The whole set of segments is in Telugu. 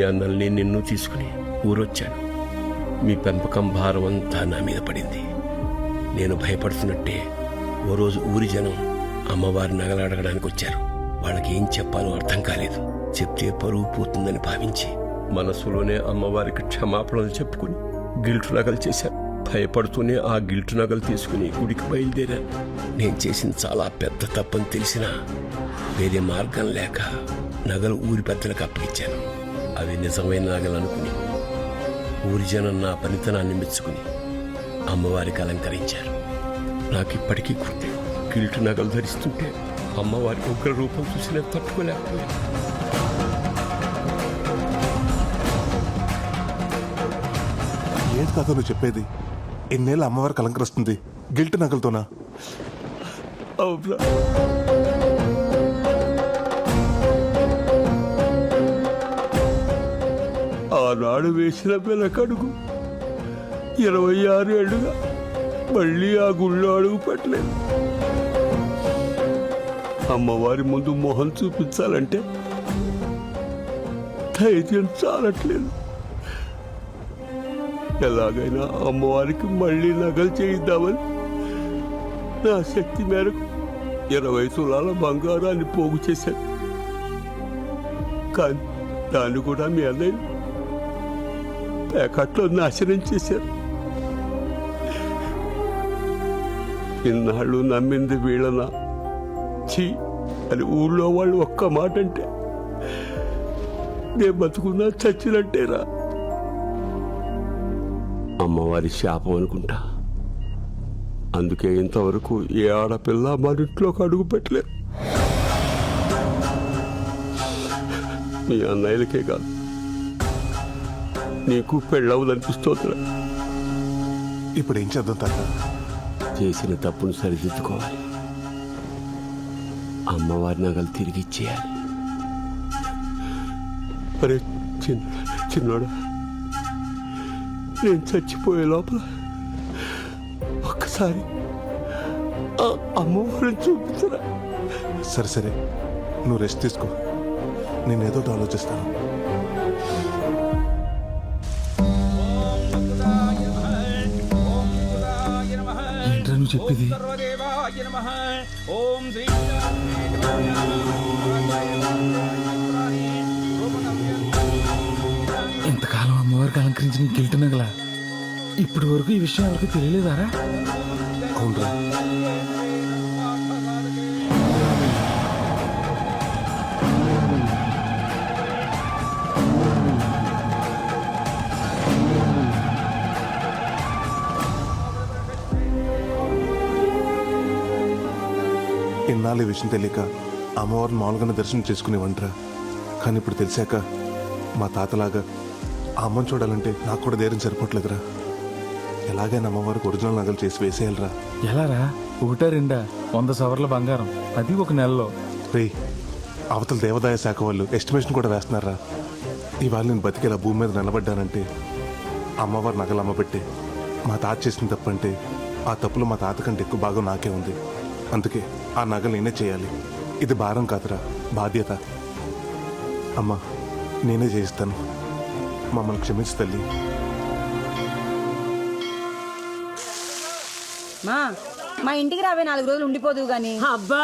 అన్నల్ని నిన్ను తీసుకుని ఊరొచ్చాను. మీ పెంపకం భారం అంతా నా మీద పడింది. నేను భయపడుతున్నట్టే ఓ రోజు ఊరి జనం అమ్మవారి నగలడగడానికి వచ్చారు. వాళ్ళకి ఏం చెప్పాలో అర్థం కాలేదు. చెప్తే పరువు పోతుందని భావించి మనసులోనే అమ్మవారికి క్షమాపణలు చెప్పుకుని గిల్టు నగలు చేశాను. భయపడుతూనే ఆ గిల్టు నగలు తీసుకుని గుడికి బయలుదేరాను. నేను చేసిన చాలా పెద్ద తప్పని తెలిసినా వేరే మార్గం లేక నగలు ఊరి పెద్దలకు అప్పగించాను. అవి నిజమైన నగలు అనుకుని ఊరి జనం నా పనితనాన్ని మెచ్చుకుని అమ్మవారికి అలంకరించారు. నాకిప్పటికీ గుర్తే. గిల్టు నగలు ధరిస్తుంటే అమ్మవారి ఉగ్ర రూపం చూసి నేను తట్టుకోలేకపోయాను. ఏంటి తాత నువ్వు చెప్పేది? ఎన్నేళ్ళు అమ్మవారికి అలంకరిస్తుంది గిల్ట్ నగలతోనా? అవునా? ఆనాడు వేసిన వెనకడుగు 26 ఏళ్లుగా మళ్ళీ ఆ గుళ్ళో అడుగు పెట్టలేదు. అమ్మవారి ముందు మొహం చూపించాలంటే ధైర్యం చాలట్లేదు. ఎలాగైనా అమ్మవారికి మళ్ళీ నగలు చేయిద్దామని నా శక్తి మేరకు 20 తులాల బంగారాన్ని పోగు చేశాను. కానీ దాన్ని కూడా మీ అన్నయ్య ప్యాకెట్లో నాశనం చేశారు. ఇన్నాళ్ళు నమ్మింది వీళ్ళనా చీ అని ఊళ్ళో వాళ్ళు ఒక్క మాట అంటే నేను బతుకున్నా చచ్చినట్టేరా. అమ్మవారి శాపం అనుకుంటా. అందుకే ఇంతవరకు ఏ ఆడపిల్ల మన ఇంట్లోకి అడుగు పెట్టలేదు. మీ అన్నయ్యలకే కాదు, నీకు పెళ్ళవదనిపిస్తోందిరా. ఇప్పుడు ఏం చేద్దాం తాత? చేసిన తప్పును సరిదిద్దుకోవాలి. అమ్మవారి నగలు తిరిగి ఇచ్చేయాలి. అరే చిన్నోడా, నేను చచ్చిపోయే లోపల ఒక్కసారి అమ్మవారిని చూపించరా. సరే సరే, నువ్వు రెస్ట్ తీసుకో. నేనేదో ఆలోచిస్తాను. ఏంట్రా నువ్వు చెప్పేది? ఇంతకాలం అమ్మవారికి అలంకరించిన గిల్టు నగల ఇప్పటి వరకు ఈ విషయం ఎవరికి తెలియలేదారా? అవునరా. ఇన్నాళ్ళు ఈ విషయం తెలియక అమ్మవారిని మామూలుగానే దర్శనం చేసుకునేవంటరా. కానీ ఇప్పుడు తెలిసాక మా తాతలాగా ఆ అమ్మని చూడాలంటే నాకు కూడా ధైర్యం సరిపోవట్లేదురా. ఎలాగైనా అమ్మవారికి ఒరిజినల్ నగలు చేసి వేసేయాలరా. ఎలారా? 1-2 100 సవర్ల బంగారం, అది ఒక నెలలో. రే, అవతల దేవాదాయ శాఖ వాళ్ళు ఎస్టిమేషన్ కూడా వేస్తున్నారా. ఇవాళ నేను బతికేలా భూమి మీద నిలబడ్డానంటే అమ్మవారి నగలు అమ్మబెట్టే. మా తాత చేసిన తప్పంటే ఆ తప్పులో మా తాత కంటే ఎక్కువ భాగం నాకే ఉంది. అందుకే ఆ నగలు నేనే చేయాలి. ఇది భారం కాదురా, బాధ్యత. అమ్మా, నేనే చేయిస్తాను. మమ్మల్ని క్షమించు తల్లి. మా ఇంటికి రావే 4 రోజులు ఉండిపోదు గాని. అబ్బా,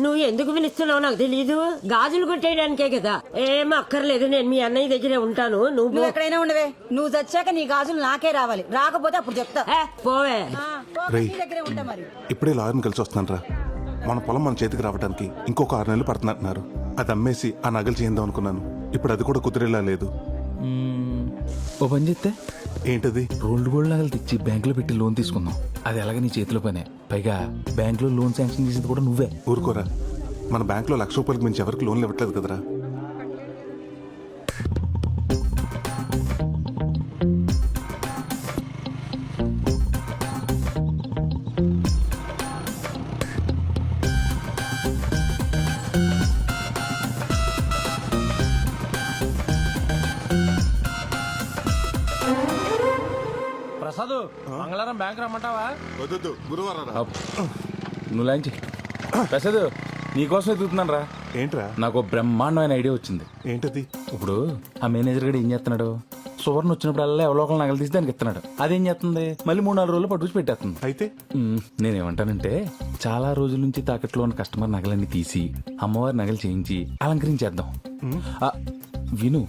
నువ్వు ఎందుకు పిలుస్తున్నావు నాకు తెలీదు. గాజులు కొట్టేయడానికే కదా. ఏం అక్కర్లేదు, నేను మీ అన్నయ్య దగ్గరే ఉంటాను. నువ్వు ఎక్కడైనా ఉండవే. నువ్వు చచ్చాక నీ గాజులు నాకే రావాలి. రాకపోతే అప్పుడు చెప్తా. పోవే. దగ్గరే ఉంటా. మరి ఇప్పుడే లాయర్ని కలిసి వస్తున్నాను రా. మన పొలం మన చేతికి రావడానికి ఇంకొక 6 నెలలు పడుతున్నట్టున్నారు. అది అమ్మేసి ఆ నగలు చేద్దాం అనుకున్నాను. ఇప్పుడు అది కూడా కుదిరేలా లేదు. ఓ పని చేస్తే ఏంటది? రోల్డ్ గోల్డ్ నగలు తెచ్చి బ్యాంకులో పెట్టి లోన్ తీసుకుందాం. అది ఎలాగ నీ చేతిలో పనే. పైగా బ్యాంకులో లోన్ శాంక్షన్ చేసేది కూడా నువ్వే. ఊరుకోరా, మన బ్యాంకులో 1,00,000 రూపాయలకు మించి ఎవరికి లోన్లు ఇవ్వట్లేదు కదరా. ప్రసాద్, మంగళవారం బ్యాంక్ రమ్మంటావా? వద్దు, గురువారం. నువ్వు లాంచి ప్రసాద్, నీకోసం ఎదుగుతున్నాను రా. ఏంట్రా? నాకు బ్రహ్మాండమైన ఐడియా వచ్చింది. ఏంటది? ఇప్పుడు ఆ మేనేజర్ గడు ఏం చేస్తున్నాడు? సువర్ణ వచ్చినప్పుడల్లా ఎవరో ఒకరు నగలు తీసి దానికి ఇస్తున్నాడు. అదేం చేస్తుంది? మళ్ళీ 3-4 రోజులు పట్టుకుని పెట్టేస్తుంది. అయితే నేనేమంటానంటే చాలా రోజుల నుంచి తాకట్లో ఉన్న కస్టమర్ నగలన్నీ తీసి అమ్మవారి నగలు చేయించి అలంకరించేద్దాం. ఆ, విను,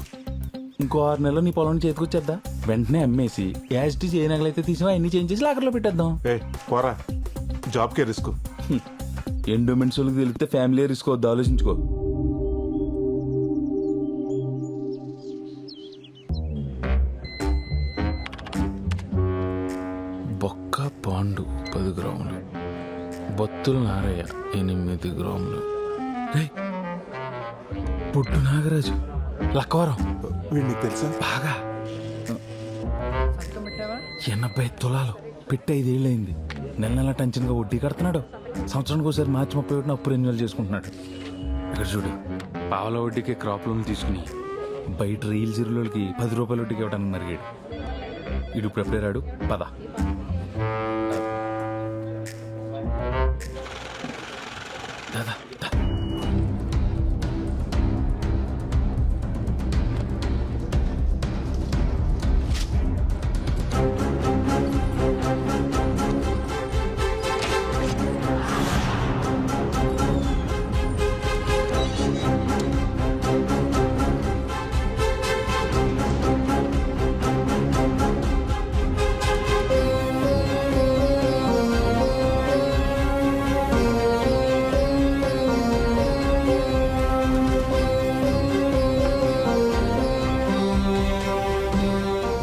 ఇంకో 6 నెలలు నీ పొలం చేతికొచ్చేద్దా, వెంటనే అమ్మేసి యాజిటీ ఏ నగలైతే తీసినా అన్ని చేంజ్ చేసి లాకర్లో పెట్టేద్దాం. ఏ పోరా, జాబ్కే రిస్క్. ఎండోమెంట్స్ వాళ్ళకి తెలిస్తే ఫ్యామిలీ రిస్క్ వద్దు, ఆలోచించుకో. బొక్క పాండు 10 గ్రాములు, బొత్తుల నారయ్య 8 గ్రాములు, పొట్టు నాగరాజు లక్కవరం వీడు నీకు తెలుసా? బాగా 80 తులాలు పెట్టి 5 ఏళ్ళయింది. నెల టెన్షన్గా వడ్డీ కడుతున్నాడు. సంవత్సరానికి ఒకసారి మార్చి 31 అప్పు రెన్యువల్ చేసుకుంటున్నాడు. ఇక్కడ చూడు, పావల వడ్డీకి క్రాప్ లోన్ తీసుకుని బయట రీల్ జీరోలకి 10 రూపాయల వడ్డీకి ఇవ్వడానికి మరిగాడు. ఇడు ఇప్పుడు ఎప్పుడే రాడు. పద. దాదా దా.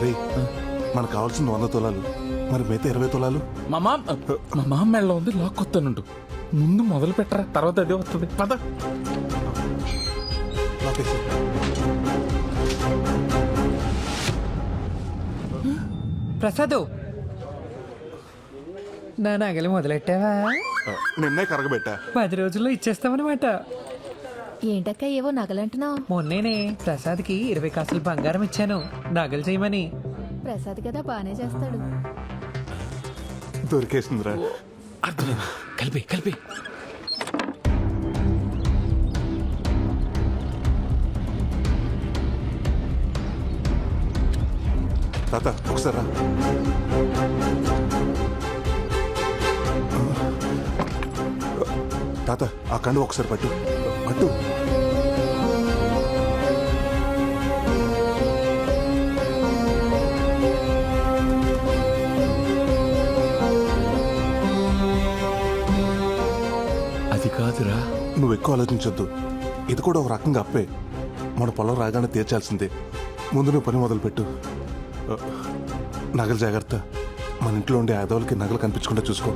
రే, మనకు కావాల్సిన 100 తులాలు, మరి మిగతా 20 తులాలు? మా మామ మెళ్ళ ఉంది, లాక్కొత్తానుంటు. ముందు మొదలు పెట్టరా, తర్వాత అదే వస్తుంది. పద. లాకేసి. ప్రసాదు, నా నగలు మొదలెట్టావా? నిన్నే కరగబెట్టా. 10 రోజుల్లో ఇచ్చేస్తామన్నమాట. ఏంటక్క ఏవో నగలంటున్నావు? మొన్నేనే ప్రసాద్కి 20 కాసులు బంగారం ఇచ్చాను నగలు చేయమని. ప్రసాద్ కదా బానే చేస్తాడు. దొరికేసిందిరా. అర్థమైంది. కలిపి తాత ఒకసారి రా. తాత ఆ కండు ఒకసారి పట్టు పట్టు. అది కాదురా. నువ్వు ఎక్కువ ఆలోచించొద్దు. ఇది కూడా ఒక రకంగా అప్పే. మన పొలం రాగానే తీర్చాల్సిందే. ముందు నువ్వు పని మొదలుపెట్టు. నగలు జాగ్రత్త. మన ఇంట్లో ఉండే ఆదవులకి నగలు కనిపించకుండా చూసుకో.